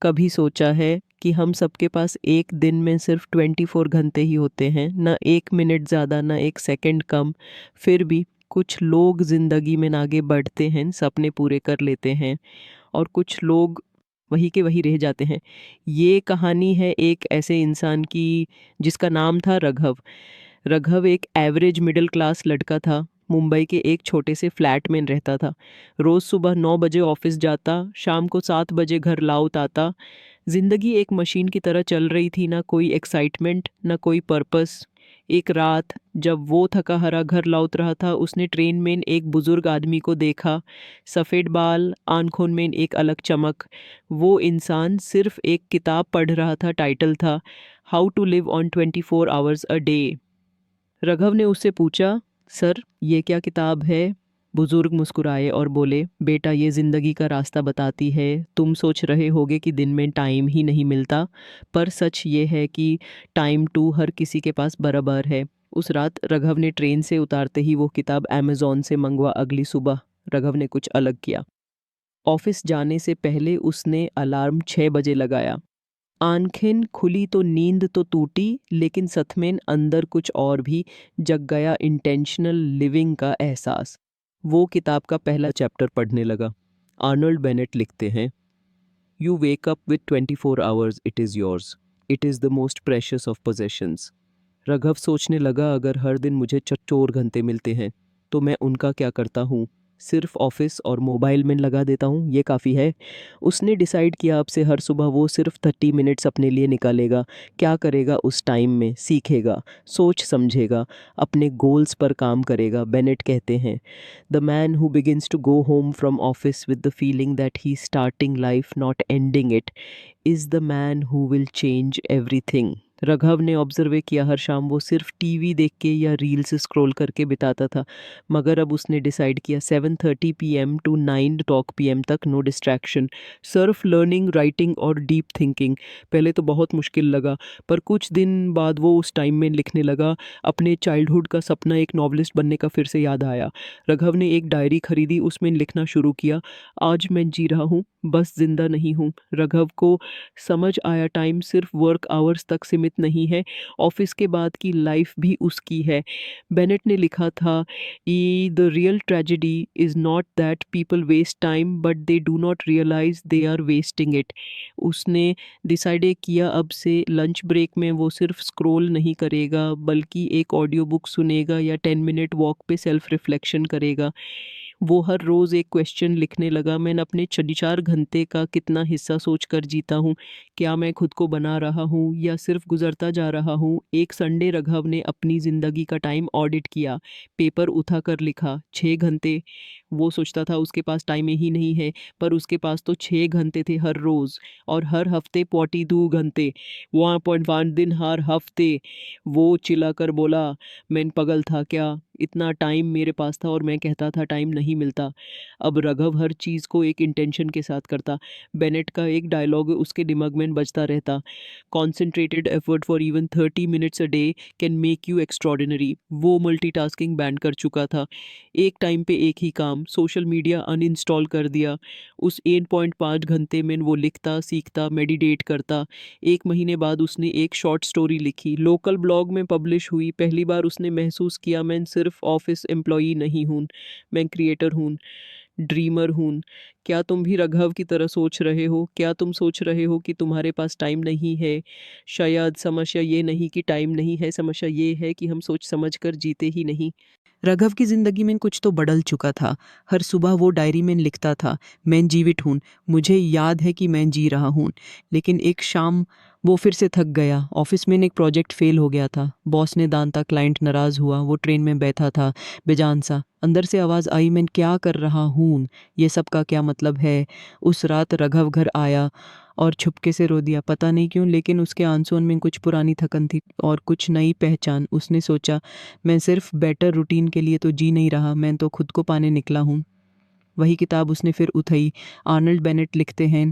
कभी सोचा है कि हम सबके पास एक दिन में सिर्फ 24 घंटे ही होते हैं, ना एक मिनट ज़्यादा ना एक सेकंड कम। फिर भी कुछ लोग ज़िंदगी में आगे बढ़ते हैं, सपने पूरे कर लेते हैं, और कुछ लोग वही के वही रह जाते हैं। ये कहानी है एक ऐसे इंसान की जिसका नाम था रघव। रघव एक एवरेज मिडिल क्लास लड़का था। मुंबई के एक छोटे से फ्लैट में रहता था। रोज़ सुबह 9 बजे ऑफिस जाता, शाम को 7 बजे घर लौट आता। जिंदगी एक मशीन की तरह चल रही थी, ना कोई एक्साइटमेंट ना कोई पर्पस। एक रात जब वो थका हारा घर लौट रहा था, उसने ट्रेन में एक बुजुर्ग आदमी को देखा। सफ़ेद बाल, आंखों में एक अलग चमक। वो इंसान सिर्फ एक किताब पढ़ रहा था, टाइटल था how to live on 24 hours a day. Raghav ने उससे पूछा, सर ये क्या किताब है? बुजुर्ग मुस्कुराए और बोले, बेटा ये ज़िंदगी का रास्ता बताती है। तुम सोच रहे होगे कि दिन में टाइम ही नहीं मिलता, पर सच ये है कि टाइम टू हर किसी के पास बराबर है। उस रात रघव ने ट्रेन से उतारते ही वो किताब अमेज़ॉन से मंगवा। अगली सुबह रघव ने कुछ अलग किया। ऑफिस जाने से पहले उसने अलार्म 6 बजे लगाया। आंखें खुली तो नींद तो टूटी, लेकिन सतमें अंदर कुछ और भी जग गया, इंटेंशनल लिविंग का एहसास। वो किताब का पहला चैप्टर पढ़ने लगा। आर्नल्ड बेनेट लिखते हैं, you wake up with 24 hours, it is yours, it is the most precious of possessions. Raghav सोचने लगा, अगर हर दिन मुझे 4 घंटे मिलते हैं तो मैं उनका क्या करता हूँ? सिर्फ ऑफिस और मोबाइल में लगा देता हूँ, ये काफ़ी है। उसने डिसाइड किया अब से हर सुबह वो सिर्फ 30 मिनट्स अपने लिए निकालेगा। क्या करेगा उस टाइम में? सीखेगा, सोच समझेगा, अपने गोल्स पर काम करेगा। बेनेट कहते हैं, the man who begins to go home from office with the feeling that he starting life not ending it is the man who will change everything. Raghav ने ऑब्जर्व किया हर शाम वो सिर्फ टीवी देख के या रील्स स्क्रॉल करके बिताता था, मगर अब उसने डिसाइड किया 7:30 PM टू 9 PM तक नो डिस्ट्रैक्शन, सिर्फ लर्निंग, राइटिंग और डीप थिंकिंग। पहले तो बहुत मुश्किल लगा, पर कुछ दिन बाद वो उस टाइम में लिखने लगा। अपने चाइल्डहुड का सपना एक नॉवलिस्ट बनने का फिर से याद आया। रघव ने एक डायरी खरीदी, उसमें लिखना शुरू किया, आज मैं जी रहा हूँ, बस जिंदा नहीं हूँ। रघव को समझ आया टाइम सिर्फ वर्क आवर्स तक सीमित नहीं है, ऑफिस के बाद की लाइफ भी उसकी है। बेनेट ने लिखा था, the real tragedy is not that people waste time but they do not realize they are wasting it. उसने डिसाइड किया अब से लंच ब्रेक में वो सिर्फ स्क्रॉल नहीं करेगा, बल्कि एक ऑडियो बुक सुनेगा या 10 मिनट वॉक पे सेल्फ रिफ्लेक्शन करेगा। वो हर रोज़ एक क्वेश्चन लिखने लगा, मैं अपने 4 घंटे का कितना हिस्सा सोच कर जीता हूँ? क्या मैं खुद को बना रहा हूँ या सिर्फ गुजरता जा रहा हूँ? एक संडे रघव ने अपनी ज़िंदगी का टाइम ऑडिट किया, पेपर उठा कर लिखा 6 घंटे। वो सोचता था उसके पास टाइम ही नहीं है, पर उसके पास तो 6 घंटे थे हर रोज़। और हर हफ्ते 42 घंटे, 1.1 दिन हर हफ्ते। वो चिल्ला कर बोला, मैं पागल था क्या? इतना टाइम मेरे पास था और मैं कहता था टाइम नहीं मिलता। अब रघव हर चीज़ को एक इंटेंशन के साथ करता। बेनेट का एक डायलॉग उसके दिमाग में बजता रहता, concentrated effort for even 30 minutes a day can make you extraordinary. वो मल्टीटास्किंग बैन कर चुका था। एक टाइम पे एक ही काम। सोशल मीडिया अनइंस्टॉल कर दिया। उस 1.5 घंटे में वो लिखता, सीखता, मेडिटेट करता। एक महीने बाद उसने एक शॉर्ट स्टोरी लिखी, लोकल ब्लॉग में पब्लिश हुई। पहली बार उसने महसूस किया, मैं सिर्फ ऑफिस एम्प्लॉई नहीं हूँ, मैं क्रिएटर हूँ, ड्रीमर हूँ। क्या तुम भी रघव की तरह सोच रहे हो? क्या तुम सोच रहे हो कि तुम्हारे पास टाइम नहीं है? शायद समस्या ये नहीं कि टाइम नहीं है, समस्या ये है कि हम सोच समझ कर जीते ही नहीं। रघव की जिंदगी में कुछ तो बदल चुका था। हर सुबह वो डायरी में लिखता था, मैं जीवित हूँ, मुझे याद है कि मैं जी रहा हूँ। लेकिन एक शाम वो फिर से थक गया। ऑफिस में एक प्रोजेक्ट फेल हो गया था, बॉस ने दांता, क्लाइंट नाराज़ हुआ। वो ट्रेन में बैठा था, बेजान सा। अंदर से आवाज़ आई, मैं क्या कर रहा हूँ, ये सब का क्या मतलब है? उस रात रघव घर आया और छुपके से रो दिया, पता नहीं क्यों, लेकिन उसके आंसुओं में कुछ पुरानी थकन थी और कुछ नई पहचान। उसने सोचा, मैं सिर्फ बेटर रूटीन के लिए तो जी नहीं रहा, मैं तो खुद को पाने निकला हूँ। वही किताब उसने फिर उठाई। आर्नल्ड बेनेट लिखते हैं,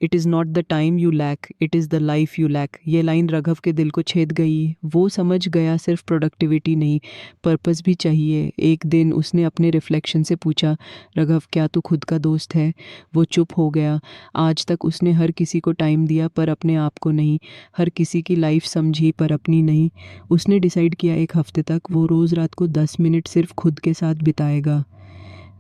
it is not the time you lack, it is the life you lack. ये लाइन राघव के दिल को छेद गई। वो समझ गया सिर्फ प्रोडक्टिविटी नहीं, पर्पस भी चाहिए। एक दिन उसने अपने रिफ्लेक्शन से पूछा, राघव क्या तू खुद का दोस्त है? वो चुप हो गया। आज तक उसने हर किसी को टाइम दिया पर अपने आप को नहीं, हर किसी की लाइफ समझी पर अपनी नहीं। उसने डिसाइड किया एक हफ्ते तक वो रोज़ रात को 10 मिनट सिर्फ खुद के साथ बिताएगा।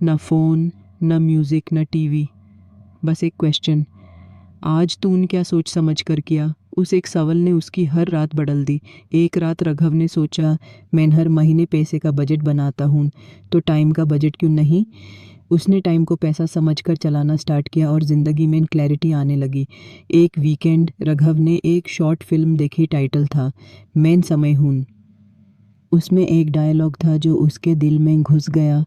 ना फ़ोन, ना म्यूज़िक, ना टीवी, बस एक क्वेश्चन, आज तूने क्या सोच समझ कर किया? उस एक सवाल ने उसकी हर रात बदल दी। एक रात राघव ने सोचा, मैं हर महीने पैसे का बजट बनाता हूँ, तो टाइम का बजट क्यों नहीं? उसने टाइम को पैसा समझकर चलाना स्टार्ट किया और ज़िंदगी में क्लैरिटी आने लगी। एक वीकेंड राघव ने एक शॉर्ट फिल्म देखी, टाइटल था मैं समय हूँ। उसमें एक डायलॉग था जो उसके दिल में घुस गया,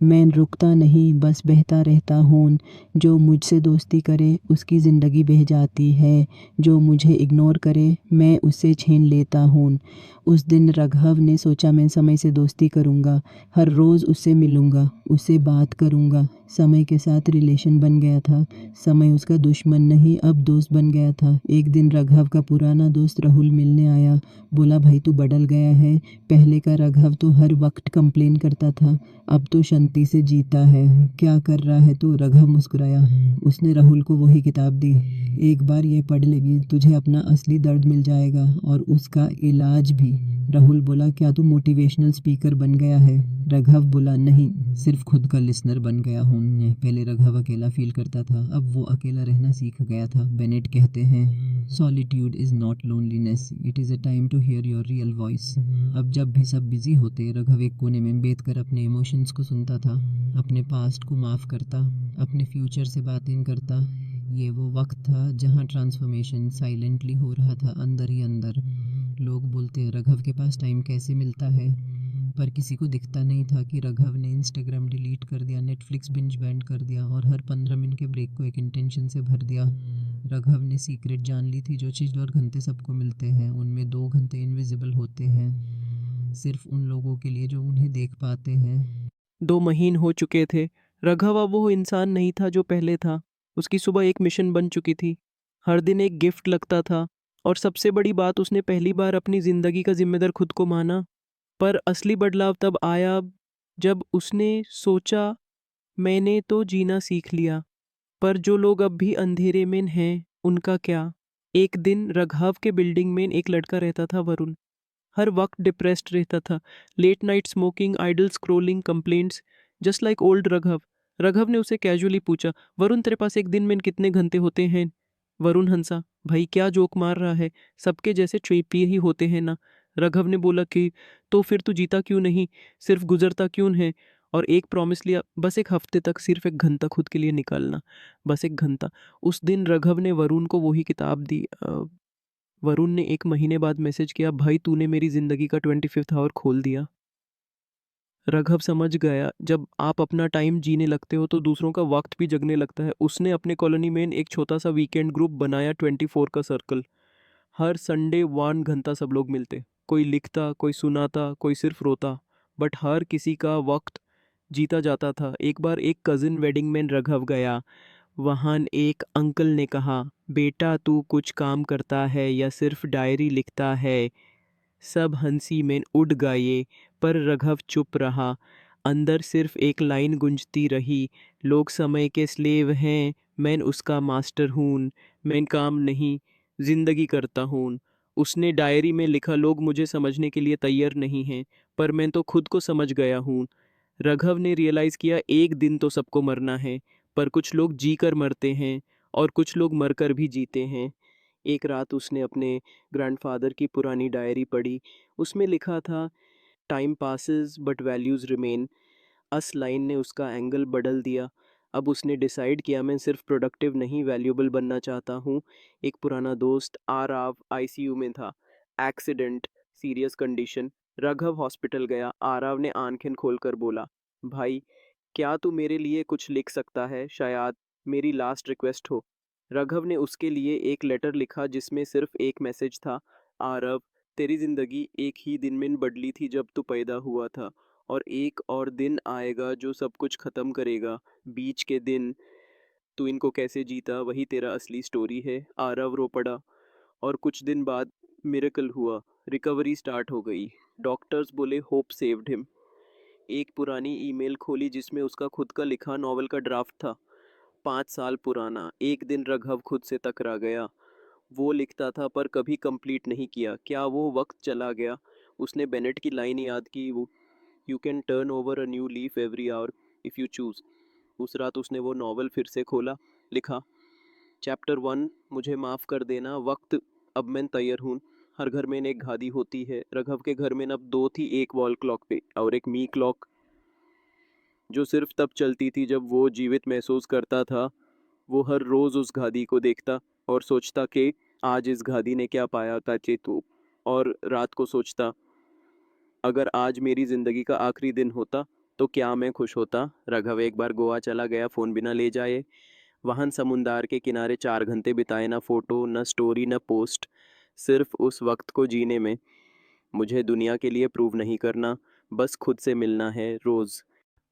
मैं रुकता नहीं बस बहता रहता हूँ। जो मुझसे दोस्ती करे उसकी ज़िंदगी बह जाती है, जो मुझे इग्नोर करे मैं उससे छीन लेता हूँ। उस दिन राघव ने सोचा मैं समय से दोस्ती करूँगा, हर रोज़ उससे मिलूँगा, उससे बात करूँगा। समय के साथ रिलेशन बन गया था। समय उसका दुश्मन नहीं अब दोस्त बन गया था। एक दिन राघव का पुराना दोस्त राहुल मिलने आया। बोला, भाई तू बदल गया है। पहले का राघव तो हर वक्त कंप्लेन करता था, अब तो शांति से जीता है। क्या कर रहा है तू? राघव मुस्कुराया। उसने राहुल को वही किताब दी। एक बार ये पढ़ लेगी तुझे अपना असली दर्द मिल जाएगा और उसका इलाज भी। राहुल बोला, क्या तू मोटिवेशनल स्पीकर बन गया है? राघव बोला, नहीं, सिर्फ खुद का लिसनर बन गया हूँ। पहले राघव अकेला फील करता था, अब वो अकेला रहना सीख गया था। बेनेट कहते हैं, solitude is not loneliness, it is a time to hear your real voice. अब जब भी सब बिजी होते, राघव एक कोने में बैठकर अपने इमोशंस को सुनता था, अपने पास्ट को माफ़ करता, अपने फ्यूचर से बातें करता। ये वो वक्त था जहाँ ट्रांसफॉर्मेशन साइलेंटली हो रहा था, अंदर ही अंदर। लोग बोलते, राघव के पास टाइम कैसे मिलता है? पर किसी को दिखता नहीं था कि राघव ने इंस्टाग्राम डिलीट कर दिया, नेटफ्लिक्स बिंज बैंड कर दिया और हर 15 मिनट के ब्रेक को एक इंटेंशन से भर दिया। राघव ने सीक्रेट जान ली थी, जो चीज़ और घंटे सबको मिलते हैं उनमें 2 घंटे इनविजिबल होते हैं, सिर्फ उन लोगों के लिए जो उन्हें देख पाते हैं। 2 महीने हो चुके थे। राघव अब वो इंसान नहीं था जो पहले था। उसकी सुबह एक मिशन बन चुकी थी, हर दिन एक गिफ्ट लगता था, और सबसे बड़ी बात, उसने पहली बार अपनी ज़िंदगी का जिम्मेदार खुद को माना। पर असली बदलाव तब आया जब उसने सोचा, मैंने तो जीना सीख लिया, पर जो लोग अब भी अंधेरे में हैं उनका क्या? एक दिन राघव के बिल्डिंग में एक लड़का रहता था, वरुण। हर वक्त डिप्रेस्ड रहता था, late night smoking, idle scrolling, complaints, just like old Raghav. Raghav ने उसे कैजुअली पूछा, वरुण तेरे पास एक दिन में कितने घंटे होते हैं? वरुण हंसा, भाई क्या जोक मार रहा है, सबके जैसे 24 ही होते हैं ना। राघव ने बोला कि तो फिर तू जीता क्यों नहीं, सिर्फ गुजरता क्यों है? और एक प्रॉमिस लिया, बस एक हफ्ते तक सिर्फ 1 घंटा खुद के लिए निकालना, बस 1 घंटा। उस दिन राघव ने वरुण को वही किताब दी। वरुण ने 1 महीने बाद मैसेज किया, भाई तूने मेरी ज़िंदगी का 25th आवर खोल दिया। राघव समझ गया, जब आप अपना टाइम जीने लगते हो तो दूसरों का वक्त भी जगने लगता है। उसने अपने कॉलोनी में एक छोटा सा वीकेंड ग्रुप बनाया, 24 का सर्कल। हर संडे 1 घंटा सब लोग मिलते, कोई लिखता, कोई सुनाता, कोई सिर्फ रोता, बट हर किसी का वक्त जीता जाता था। एक बार एक कज़िन वेडिंग में राघव गया। वहाँ एक अंकल ने कहा, बेटा तू कुछ काम करता है या सिर्फ डायरी लिखता है? सब हंसी में उड़ गए, पर राघव चुप रहा। अंदर सिर्फ एक लाइन गूंजती रही, लोग समय के स्लेव हैं, मैं उसका मास्टर हूँ। मैं काम नहीं, जिंदगी करता हूँ। उसने डायरी में लिखा, लोग मुझे समझने के लिए तैयार नहीं हैं, पर मैं तो खुद को समझ गया हूँ। राघव ने रियलाइज़ किया, एक दिन तो सबको मरना है, पर कुछ लोग जी कर मरते हैं और कुछ लोग मरकर भी जीते हैं। एक रात उसने अपने ग्रैंडफादर की पुरानी डायरी पढ़ी। उसमें लिखा था, time passes but values remain. Us line ने उसका एंगल बदल दिया। अब उसने डिसाइड किया, मैं सिर्फ प्रोडक्टिव नहीं, वैल्यूएबल बनना चाहता हूँ। एक पुराना दोस्त आराव आईसीयू में था, accident, serious condition. Raghav hospital गया। आराव ने आंखें खोलकर बोला, भाई क्या तू मेरे लिए कुछ लिख सकता है? शायद मेरी लास्ट रिक्वेस्ट हो। राघव ने उसके लिए एक लेटर लिखा जिसमें सिर्फ एक मैसेज था, आरव, तेरी जिंदगी एक ही दिन में बदली थी जब तू पैदा हुआ था, और एक और दिन आएगा जो सब कुछ ख़त्म करेगा। बीच के दिन तू इनको कैसे जीता वही तेरा असली स्टोरी है। आरव रो पड़ा। और कुछ दिन बाद मिरेकल हुआ। रिकवरी स्टार्ट हो गई। डॉक्टर्स बोले होप सेव्ड हिम। एक पुरानी ईमेल खोली जिसमें उसका खुद का लिखा नॉवल का ड्राफ्ट था। 5 साल पुराना। एक दिन रघव खुद से टकरा गया। वो लिखता था पर कभी कंप्लीट नहीं किया। क्या वो वक्त चला गया? उसने बेनेट की लाइन याद की, वो you can turn over a new leaf every hour if you choose. उस रात उसने वो नॉवल फिर से खोला। लिखा, चैप्टर 1, मुझे माफ़ कर देना वक्त, अब मैं तैयार हूँ। हर घर में एक घादी होती है। रघव के घर में अब दो थी, एक वॉल क्लॉक पे और एक मी क्लॉक, जो सिर्फ तब चलती थी जब वो जीवित महसूस करता था। वो हर रोज़ उस घादी को देखता और सोचता कि आज इस घादी ने क्या पाया था चेतू। और रात को सोचता, अगर आज मेरी ज़िंदगी का आखिरी दिन होता तो क्या मैं खुश होता। रघव एक बार गोवा चला गया, फ़ोन बिना ले जाए। वहाँ समुंदर के किनारे 4 घंटे बिताए, ना फ़ोटो न स्टोरी न पोस्ट, सिर्फ उस वक्त को जीने में। मुझे दुनिया के लिए प्रूव नहीं करना, बस खुद से मिलना है रोज़।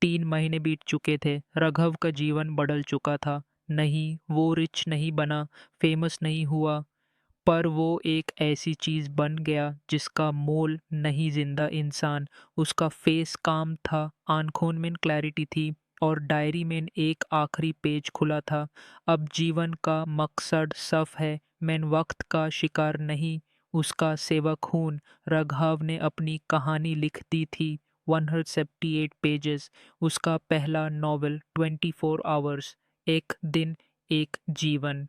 3 महीने बीत चुके थे। रघव का जीवन बदल चुका था। नहीं, वो रिच नहीं बना, फेमस नहीं हुआ, पर वो एक ऐसी चीज़ बन गया जिसका मोल नहीं जिंदा इंसान। उसका फेस काम था, आंखों में क्लैरिटी थी और डायरी में एक आखिरी पेज खुला था। अब जीवन का मकसद सफ है, मैं वक्त का शिकार नहीं, उसका सेवक हूँ। राघव ने अपनी कहानी लिख दी थी, 178 पेजेस। उसका पहला नॉवल 24 आवर्स, एक दिन एक जीवन।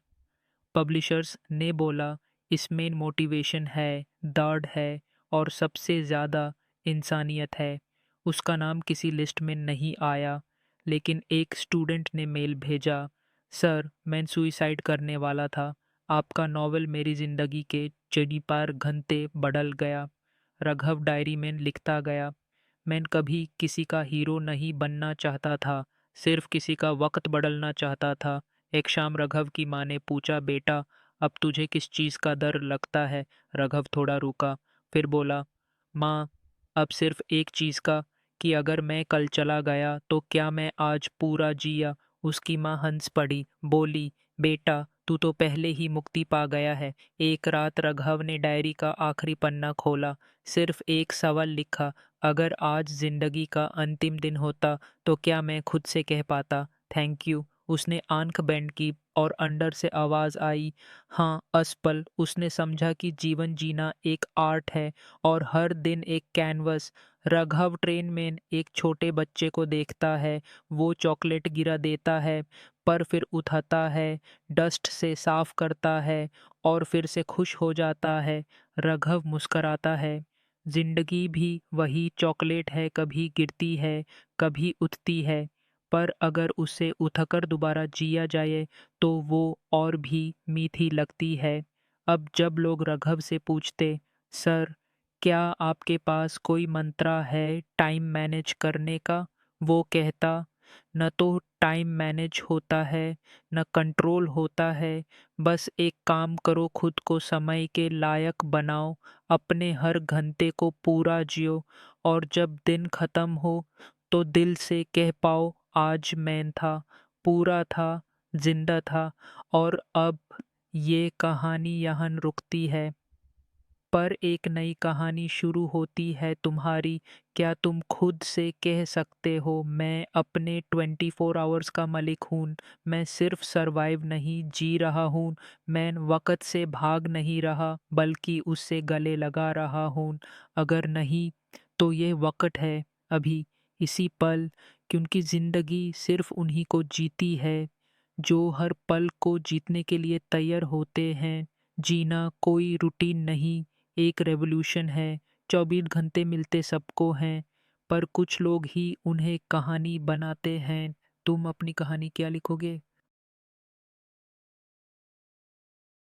पब्लिशर्स ने बोला इसमें मोटिवेशन है, दर्द है और सबसे ज़्यादा इंसानियत है। उसका नाम किसी लिस्ट में नहीं आया, लेकिन एक स्टूडेंट ने मेल भेजा, सर मैं सुइसाइड करने वाला था, आपका नॉवल मेरी ज़िंदगी के चढ़ी पार घंटे बदल गया। राघव डायरी में लिखता गया, मैं कभी किसी का हीरो नहीं बनना चाहता था, सिर्फ किसी का वक्त बदलना चाहता था। एक शाम राघव की माँ ने पूछा, बेटा अब तुझे किस चीज़ का डर लगता है? राघव थोड़ा रुका, फिर बोला, माँ अब सिर्फ एक चीज़ का, कि अगर मैं कल चला गया तो क्या मैं आज पूरा जिया? उसकी माँ हंस पड़ी, बोली, बेटा तू तो पहले ही मुक्ति पा गया है। एक रात राघव ने डायरी का आखिरी पन्ना खोला, सिर्फ एक सवाल लिखा, अगर आज जिंदगी का अंतिम दिन होता तो क्या मैं खुद से कह पाता थैंक यू? उसने आंख बंद की और अंदर से आवाज आई, हाँ असपल। उसने समझा कि जीवन जीना एक आर्ट है और हर दिन एक कैनवस। राघव ट्रेन में एक छोटे बच्चे को देखता है, वो चॉकलेट गिरा देता है पर फिर उठाता है, डस्ट से साफ करता है और फिर से खुश हो जाता है। राघव मुस्कराता है। जिंदगी भी वही चॉकलेट है, कभी गिरती है, कभी उठती है, पर अगर उसे उठकर दोबारा जिया जाए तो वो और भी मीठी लगती है। अब जब लोग राघव से पूछते, सर क्या आपके पास कोई मंत्र है टाइम मैनेज करने का, वो कहता, न तो टाइम मैनेज होता है न कंट्रोल होता है, बस एक काम करो, खुद को समय के लायक बनाओ, अपने हर घंटे को पूरा जियो और जब दिन खत्म हो तो दिल से कह पाओ, आज मैं था, पूरा था, जिंदा था। और अब ये कहानी यहाँ रुकती है, पर एक नई कहानी शुरू होती है तुम्हारी। क्या तुम खुद से कह सकते हो, मैं अपने 24 आवर्स का मालिक हूँ। मैं सिर्फ सरवाइव नहीं जी रहा हूँ, मैं वक़्त से भाग नहीं रहा बल्कि उससे गले लगा रहा हूँ। अगर नहीं तो ये वक़्त है अभी, इसी पल, क्योंकि ज़िंदगी सिर्फ उन्हीं को जीती है जो हर पल को जीतने के लिए तैयार होते हैं। जीना कोई रूटीन नहीं, एक रेवोल्यूशन है। 24 घंटे मिलते सबको हैं, पर कुछ लोग ही उन्हें कहानी बनाते हैं। तुम अपनी कहानी क्या लिखोगे?